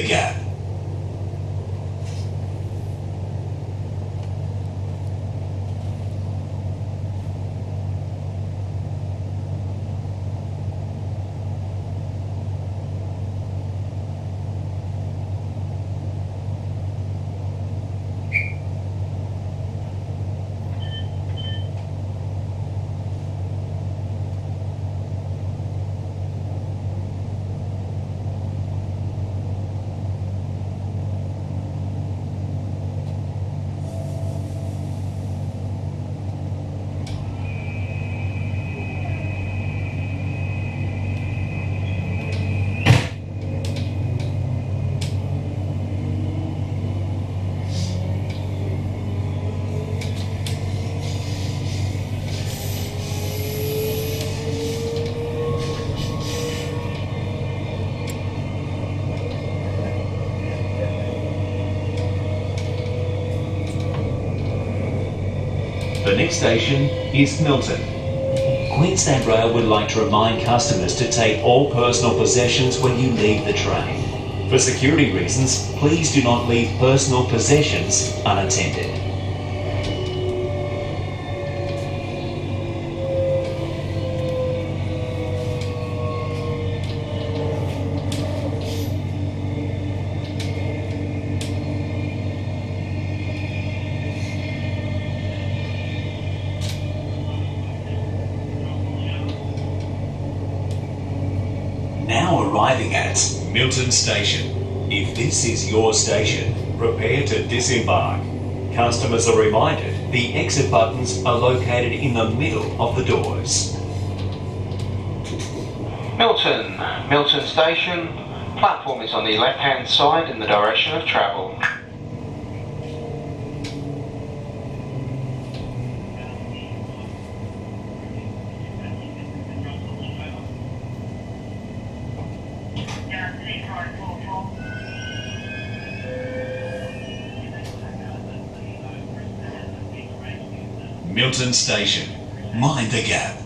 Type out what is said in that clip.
gap. The next station is Milton. Queensland Rail would like to remind customers to take all personal possessions when you leave the train. For security reasons, please do not leave personal possessions unattended. Now arriving at Milton Station. If this is your station, prepare to disembark. Customers are reminded the exit buttons are located in the middle of the doors. Milton Station. Platform is on the left-hand side in the direction of travel. Milton Station. Mind the gap.